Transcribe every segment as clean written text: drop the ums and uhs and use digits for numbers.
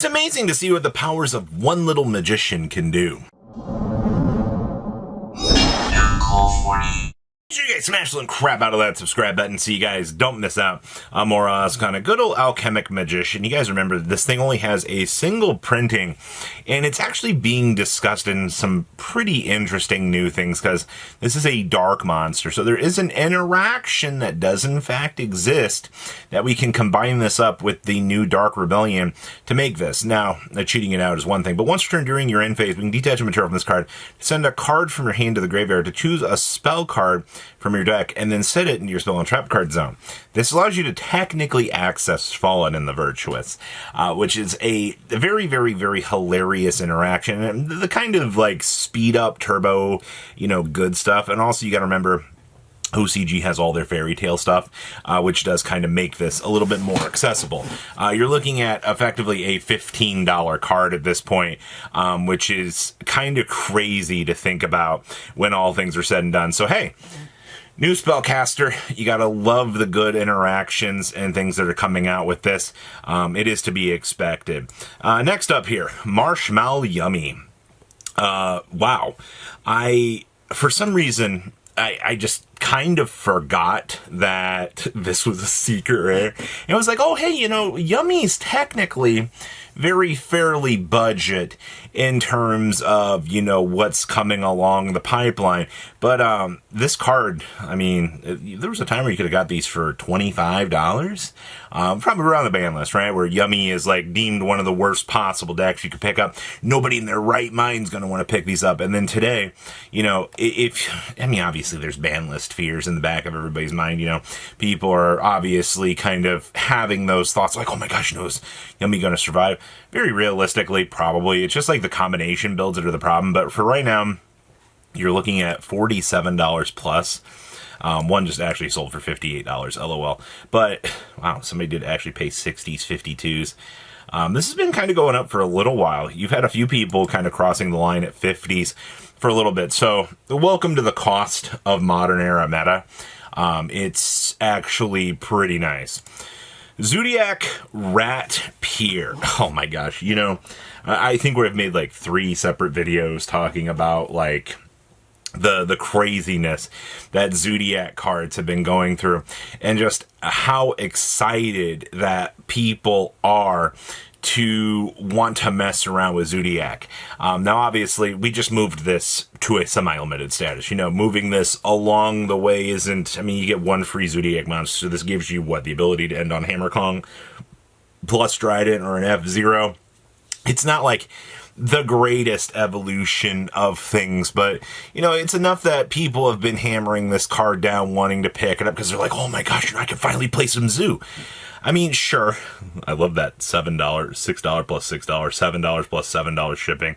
It's amazing to see what the powers of one little magician can do. Make sure you guys smash the crap out of that subscribe button so you guys don't miss out on more kind of good old alchemic magician. You guys remember this thing only has a single printing, and it's actually being discussed in some pretty interesting new things because this is a dark monster. So there is an interaction that does in fact exist that we can combine this up with the new Dark Rebellion to make this. Now, cheating it out is one thing, but once turned during your end phase, we can detach a material from this card, send a card from your hand to the graveyard to choose a spell card from your deck, and then set it into your spell and trap card zone. This allows you to technically access Fallen in the Virtuous, which is a very, very, very hilarious interaction, and the kind of like speed up turbo, good stuff. And also you got to remember, OCG has all their fairy tale stuff, which does kind of make this a little bit more accessible. You're looking at effectively a $15 card at this point, which is kind of crazy to think about when all things are said and done. So hey, new spellcaster, you gotta love the good interactions and things that are coming out with this. It is to be expected. Next up here, Marshmallow Yummy. Wow. For some reason, I just kind of forgot that this was a secret rare. And I was like, oh, hey, Yummy's technically very fairly budget in terms of, what's coming along the pipeline. But this card, there was a time where you could have got these for $25. Probably around the ban list, right? Where Yummy is like deemed one of the worst possible decks you could pick up. Nobody in their right mind is going to want to pick these up. And then today, obviously there's ban list fears in the back of everybody's mind. People are obviously kind of having those thoughts like, oh my gosh, is Yummy going to survive? Very realistically, probably. It's just like the combination builds that are the problem. But for right now, you're looking at $47 plus. One just actually sold for $58, LOL. But, wow, somebody did actually pay 60s, 52s. This has been kind of going up for a little while. You've had a few people kind of crossing the line at 50s for a little bit. So, welcome to the cost of modern era meta. It's actually pretty nice. Zodiac Rat Pier. Oh my gosh, I think we've made like 3 separate videos talking about like the craziness that Zodiac cards have been going through and just how excited that people are to want to mess around with Zodiac. Now, obviously, we just moved this to a semi-limited status. Moving this along the way isn't... you get 1 free Zodiac monster, so this gives you, the ability to end on Hammer Kong plus Trident or an F-Zero. It's not like the greatest evolution of things, but, it's enough that people have been hammering this card down, wanting to pick it up, because they're like, oh my gosh, I can finally play some Zoo. Sure, I love that $7, $6 plus $6, $7 plus $7 shipping.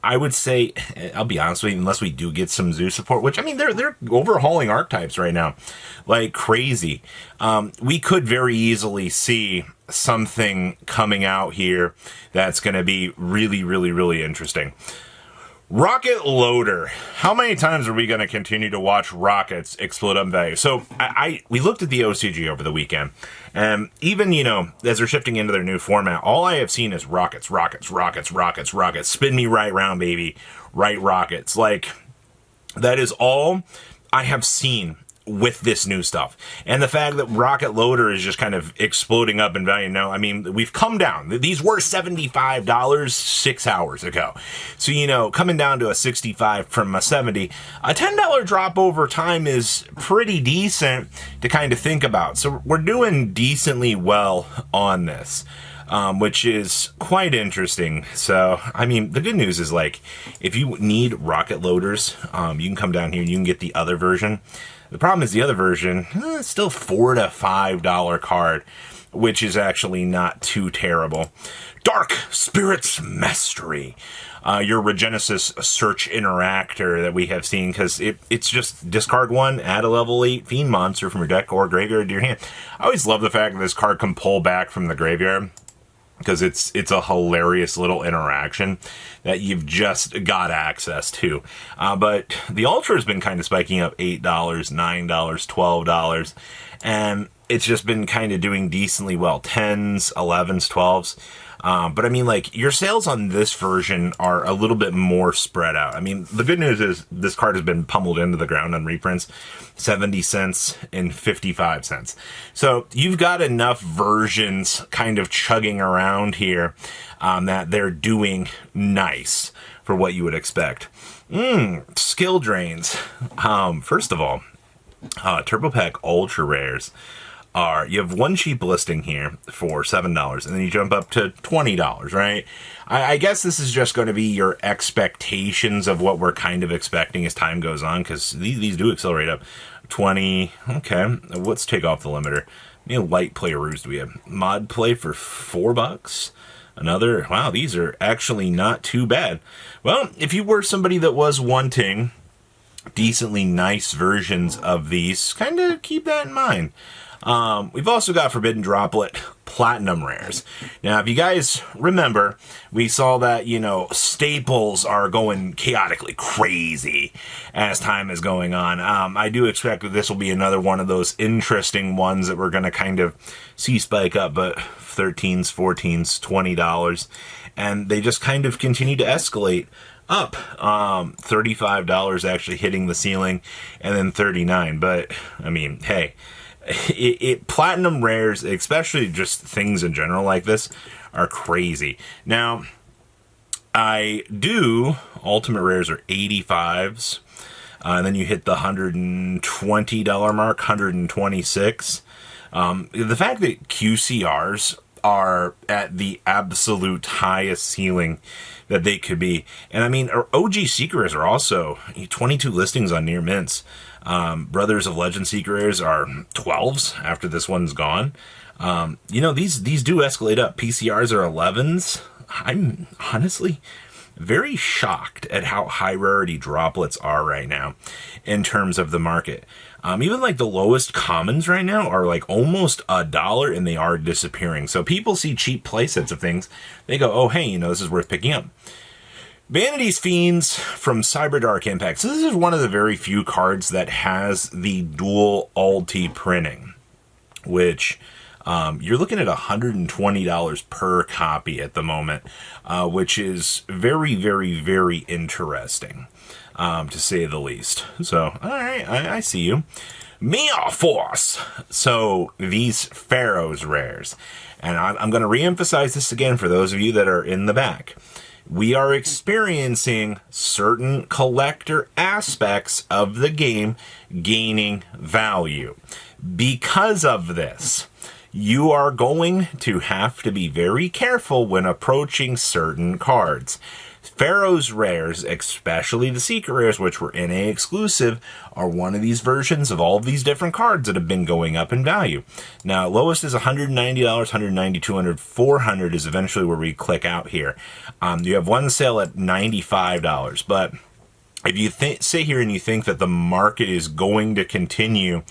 I would say, I'll be honest with you, unless we do get some Zoo support, which, they're overhauling archetypes right now like crazy. We could very easily see something coming out here that's going to be really, really, really interesting. Rocket Loader. How many times are we going to continue to watch rockets explode up in value? So we looked at the OCG over the weekend, and even, as they're shifting into their new format, all I have seen is rockets, rockets, rockets, rockets, rockets. Spin me right round, baby. Right rockets. Like, that is all I have seen with this new stuff. And the fact that Rocket Loader is just kind of exploding up in value now, we've come down. These were $75 6 hours ago. So, coming down to a 65 from a 70, a $10 drop over time is pretty decent to kind of think about. So we're doing decently well on this. Which is quite interesting. So, the good news is, if you need rocket loaders, you can come down here and you can get the other version. The problem is the other version, it's still $4 to $5 card, which is actually not too terrible. Dark Spirits Mastery. Your Regenesis search interactor that we have seen, because it's just discard 1, add a level 8 fiend monster from your deck or graveyard to your hand. I always love the fact that this card can pull back from the graveyard, because it's a hilarious little interaction that you've just got access to. But the Ultra has been kind of spiking up $8, $9, $12, and it's just been kind of doing decently well. 10s, 11s, 12s. But I mean, like, your sales on this version are a little bit more spread out. I mean, the good news is this card has been pummeled into the ground on reprints, 70 cents and 55 cents. So you've got enough versions kind of chugging around here that they're doing nice for what you would expect. Skill drains. First of all, Turbo Pack Ultra Rares are, you have one cheap listing here for $7, and then you jump up to $20, right? I guess this is just going to be your expectations of what we're kind of expecting as time goes on, because these do accelerate up. 20, okay, let's take off the limiter. Light Powerups do we have? Mod Play for $4? Another, wow, these are actually not too bad. Well, if you were somebody that was wanting decently nice versions of these, kind of keep that in mind. We've also got Forbidden Droplet Platinum Rares. Now, if you guys remember, we saw that, staples are going chaotically crazy as time is going on. I do expect that this will be another one of those interesting ones that we're going to kind of see spike up, but 13s, 14s, $20, and they just kind of continue to escalate up. $35 actually hitting the ceiling, and then $39. But I mean, hey, platinum rares, especially just things in general like this, are crazy. Now, ultimate rares are 85s, and then you hit the $120 mark, 126. The fact that QCRs are at the absolute highest ceiling that they could be. And I mean, OG Secrets are also 22 listings on near mints. Brothers of Legend Secrets are 12s after this one's gone. These do escalate up. PCRs are 11s. I'm honestly very shocked at how high rarity droplets are right now in terms of the market. Even like the lowest commons right now are like almost $1, and they are disappearing. So people see cheap playsets of things, they go, oh, hey, this is worth picking up. Vanity Fiends from Cyberdark Impact. So this is one of the very few cards that has the dual ulti printing, which you're looking at $120 per copy at the moment, which is very, very, very interesting, to say the least. So, all right, I see you. Mia Force. So these Pharaohs rares, and I'm going to reemphasize this again for those of you that are in the back. We are experiencing certain collector aspects of the game gaining value. Because of this, you are going to have to be very careful when approaching certain cards. Pharaohs rares, especially the secret rares, which were NA exclusive, are one of these versions of all of these different cards that have been going up in value. Now, lowest is $190, $190, $200, $400 is eventually where we click out here. You have one sale at $95, but if you sit here and you think that the market is going to continue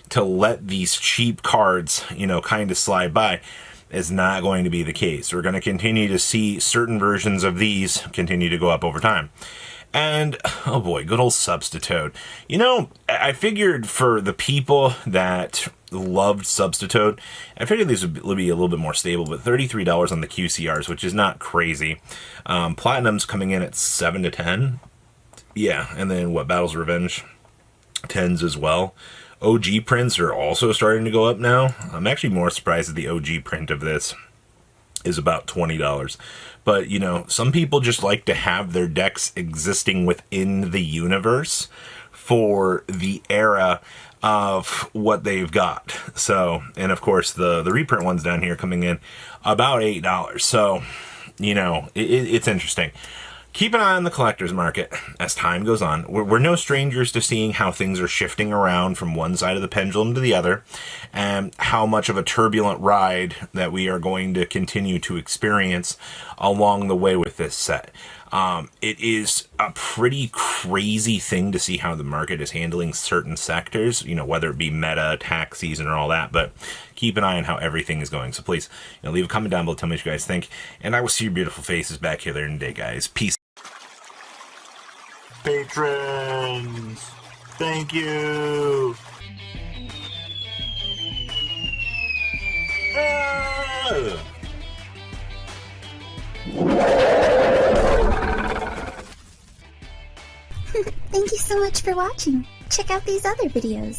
to let these cheap cards, kind of slide by, is not going to be the case. We're going to continue to see certain versions of these continue to go up over time. And, oh boy, good old Substitute. I figured for the people that loved Substitute, I figured these would be a little bit more stable, but $33 on the QCRs, which is not crazy. Platinum's coming in at 7 to 10. Yeah, and then Battles of Revenge? 10s as well. OG prints are also starting to go up now. I'm actually more surprised that the OG print of this is about $20. But, some people just like to have their decks existing within the universe for the era of what they've got. So, and of course, the reprint ones down here coming in about $8. So, it's interesting. Keep an eye on the collector's market as time goes on. We're no strangers to seeing how things are shifting around from one side of the pendulum to the other, and how much of a turbulent ride that we are going to continue to experience along the way with this set. It is a pretty crazy thing to see how the market is handling certain sectors, whether it be meta, tax season, or all that, but keep an eye on how everything is going. So please, leave a comment down below, tell me what you guys think, and I will see your beautiful faces back here later in the day, guys. Peace. Patrons, thank you. Thank you so much for watching. Check out these other videos.